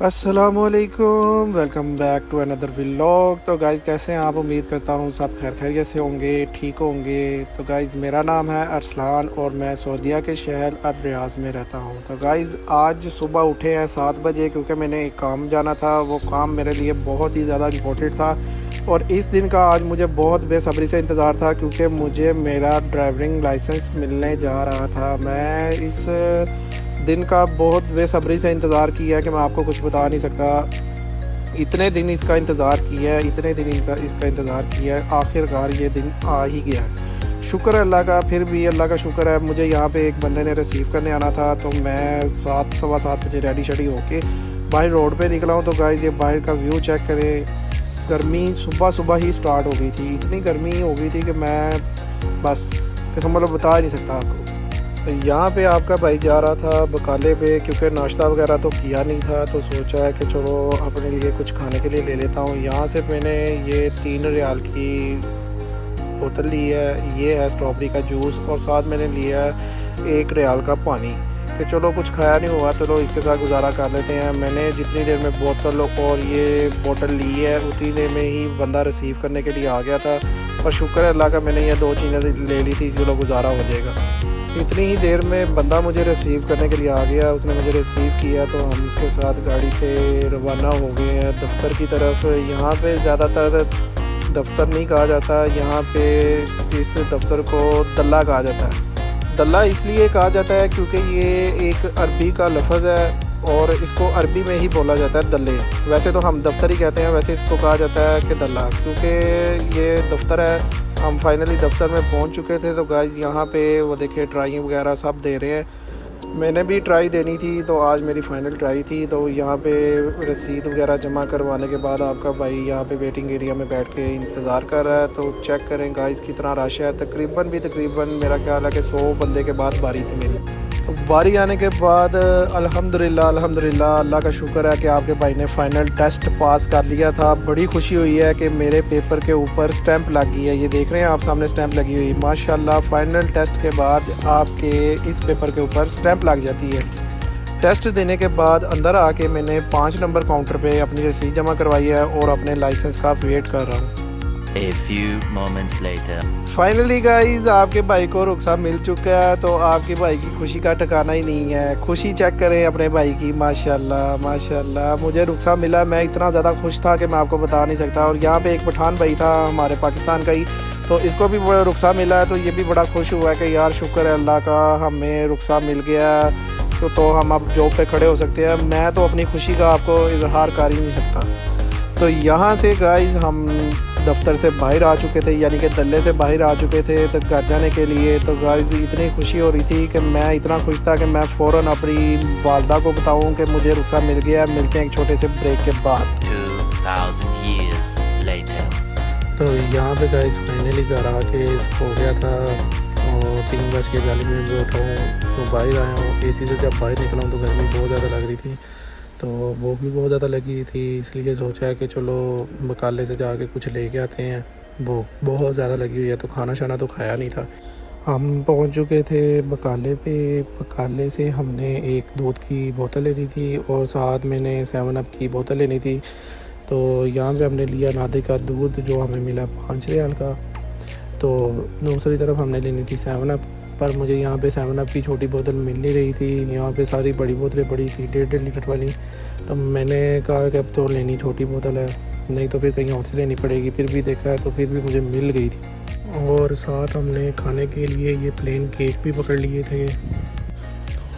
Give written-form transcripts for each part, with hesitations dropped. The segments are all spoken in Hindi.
अस्सलामुअलैकुम, welcome back to another vlog. तो गाइज़ कैसे हैं आप? उम्मीद करता हूँ सब खैर खैरियत से होंगे, ठीक होंगे। तो गाइज़ मेरा नाम है अरसलान और मैं सऊदीया के शहर अल रियाज में रहता हूँ। तो गाइज़ आज सुबह उठे हैं 7 बजे क्योंकि मैंने एक काम जाना था। वो काम मेरे लिए बहुत ही ज़्यादा इम्पोर्टेंट था और इस दिन का आज मुझे बहुत बेसब्री से इंतज़ार था क्योंकि मुझे मेरा ड्राइविंग लाइसेंस मिलने जा रहा था। मैं इस दिन का बहुत बेसब्री से इंतज़ार किया है कि मैं आपको कुछ बता नहीं सकता। इतने दिन इसका इंतज़ार किया है, इतने दिन इसका इंतज़ार किया है, आखिरकार ये दिन आ ही गया है। शुक्र है अल्लाह का, फिर भी अल्लाह का शुक्र है। मुझे यहाँ पे एक बंदे ने रिसीव करने आना था तो मैं 7 सवा 7 बजे रेडी शेडी होके बाहर रोड पे निकला हूँ। तो गाइज़ ये बाहर का व्यू चेक करें। गर्मी सुबह सुबह ही स्टार्ट हो गई थी, इतनी गर्मी हो गई थी कि मैं बस कसम मतलब बता ही नहीं सकता आपको। तो यहाँ पे आपका भाई जा रहा था बकाले पे क्योंकि नाश्ता वगैरह तो किया नहीं था, तो सोचा है कि चलो अपने लिए कुछ खाने के लिए ले लेता हूँ। यहाँ से मैंने ये 3 रियाल की बोतल ली है, ये है स्ट्रॉबेरी का जूस और साथ मैंने लिया है 1 रियाल का पानी कि चलो कुछ खाया नहीं हुआ, चलो इसके साथ गुजारा कर लेते हैं। मैंने जितनी देर में बोतल और ये बोतल ली है उतनी देर में ही बंदा रिसीव करने के लिए आ गया था और शुक्र है अल्लाह का मैंने ये 2 चीज़ें ले ली थी, चलो गुजारा हो जाएगा। इतनी ही देर में बंदा मुझे रिसीव करने के लिए आ गया, उसने मुझे रिसीव किया तो हम उसके साथ गाड़ी पे रवाना हो गए हैं दफ्तर की तरफ। यहाँ पे ज़्यादातर दफ्तर नहीं कहा जाता, यहाँ पे इस दफ्तर को दल्ला कहा जाता है। दल्ला इसलिए कहा जाता है क्योंकि ये एक अरबी का लफ्ज़ है और इसको अरबी में ही बोला जाता है दल्ले। वैसे तो हम दफ्तर ही कहते हैं, वैसे इसको कहा जाता है कि दल्ला, क्योंकि ये दफ्तर है। हम फाइनली दफ्तर में पहुंच चुके थे। तो गाइज़ यहाँ पे वो देखे ट्राई वगैरह सब दे रहे हैं। मैंने भी ट्राई देनी थी तो आज मेरी फ़ाइनल ट्राई थी। तो यहाँ पे रसीद वगैरह जमा करवाने के बाद आपका भाई यहाँ पे वेटिंग एरिया में बैठ के इंतज़ार कर रहा है। तो चेक करें गाइज़ कितना रश है। तकरीबन मेरा ख्याल है कि 100 बंदे के बाद बारी थी मेरी। तो बारी आने के बाद अल्हम्दुलिल्लाह अल्लाह का शुक्र है कि आपके भाई ने फ़ाइनल टेस्ट पास कर लिया था। बड़ी खुशी हुई है कि मेरे पेपर के ऊपर स्टैंप लग गई है। ये देख रहे हैं आप सामने स्टैंप लगी हुई माशाल्लाह। फ़ाइनल टेस्ट के बाद आपके इस पेपर के ऊपर स्टैंप लग जाती है। टेस्ट देने के बाद अंदर आके मैंने 5 नंबर काउंटर पे अपनी रसीद जमा करवाई है और अपने लाइसेंस का वेट कर रहा हूँ। A few moments later. Finally guys आपके भाई को रुखसा मिल चुका है। तो आपके भाई की खुशी का ठिकाना ही नहीं है। खुशी चेक करें अपने भाई की, माशाल्लाह माशाल्लाह। मुझे रुखसा मिला, मैं इतना ज़्यादा खुश था कि मैं आपको बता नहीं सकता। और यहाँ पे एक पठान भाई था हमारे पाकिस्तान का ही, तो इसको भी बड़ा रुखसा मिला है। तो ये भी बड़ा खुश हुआ है कि यार शुक्र है अल्लाह का हमें रुखसा मिल गया तो हम अब जॉब पे खड़े हो सकते हैं। मैं तो अपनी खुशी का आपको इजहार कर ही नहीं सकता। तो यहाँ से गाइज हम दफ्तर से बाहर आ चुके थे, यानी कि दल्ले से बाहर आ चुके थे तो घर जाने के लिए। तो गाइस इतनी खुशी हो रही थी कि मैं इतना खुश था कि मैं फ़ौरन अपनी वालदा को बताऊं कि मुझे रुखसा मिल गया। मिलते हैं एक छोटे से ब्रेक के बाद। 2000 years later. तो यहाँ पे गाइस फाइनली घर आके हो गया था और 3:40 जो था तो बाहर आया हूँ। AC से जब बाहर निकला हूँ तो गर्मी बहुत ज़्यादा लग रही थी, तो भूख भी बहुत ज़्यादा लगी थी, इसलिए सोचा है कि चलो बकाले से जाके कुछ लेके आते हैं। भूख बहुत ज़्यादा लगी हुई है तो खाना शाना तो खाया नहीं था। हम पहुंच चुके थे बकाले पे। बकाले से हमने एक दूध की बोतल लेनी थी और साथ मैंने 7 अप की बोतल लेनी थी। तो यहाँ पे हमने लिया नादे का दूध जो हमें मिला 5 रियाल का। तो दूसरी तरफ हमने लेनी थी 7 अप, पर मुझे यहाँ पे 7 अप की छोटी बोतल मिल नहीं रही थी। यहाँ पे सारी बड़ी बोतलें पड़ी थी 1.5 लीटर वाली। तो मैंने कहा कि अब तो लेनी छोटी बोतल है, नहीं तो फिर कहीं और से लेनी पड़ेगी। फिर भी देखा तो फिर भी मुझे मिल गई थी। और साथ हमने खाने के लिए ये प्लेन केक भी पकड़ लिए थे।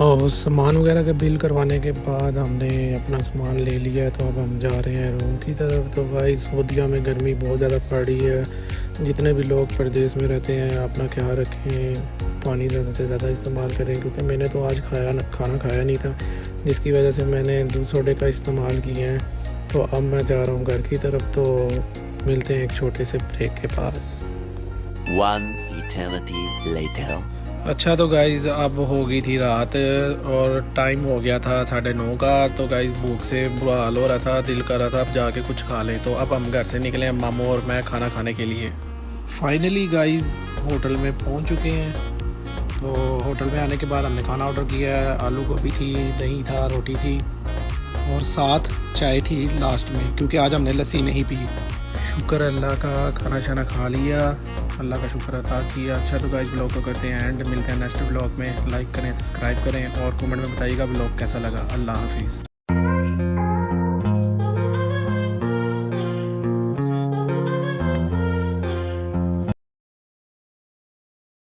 और सामान वगैरह का बिल करवाने के बाद हमने अपना सामान ले लिया। तो अब हम जा रहे हैं रूम की तरफ। तो भाई सऊदीया में गर्मी बहुत ज़्यादा पड़ रही है। जितने भी लोग प्रदेश में रहते हैं अपना ख्याल रखें, पानी ज़्यादा से ज़्यादा इस्तेमाल करें, क्योंकि मैंने तो आज खाना खाया नहीं था जिसकी वजह से मैंने दूध सोडे का इस्तेमाल किया है। तो अब मैं जा रहा हूँ घर की तरफ। तो मिलते हैं एक छोटे से ब्रेक के बाद। One eternity later. अच्छा तो गाइज़ अब हो गई थी रात और टाइम हो गया था 9:30 का। तो गाइज़ भूख से बुरा हाल हो रहा था, दिल कर रहा था अब जाके कुछ खा लें। तो अब हम घर से निकले हैं मामू और मैं खाना खाने के लिए। फाइनली गाइज़ होटल में पहुंच चुके हैं। तो होटल में आने के बाद हमने खाना ऑर्डर किया है। आलू गोभी थी, दही था, रोटी थी। और साथ चाय थी लास्ट में, क्योंकि आज हमने लस्सी नहीं पी। शुक्र अल्लाह का, खाना शाना खा लिया, अल्लाह का शुक्र अदा किया। अच्छा तो गाइस ब्लॉग को करते हैं एंड, मिलते हैं नेक्स्ट ब्लॉग में। लाइक करें, सब्सक्राइब करें और कमेंट में बताइएगा ब्लॉग कैसा लगा। अल्लाह हाफिज़।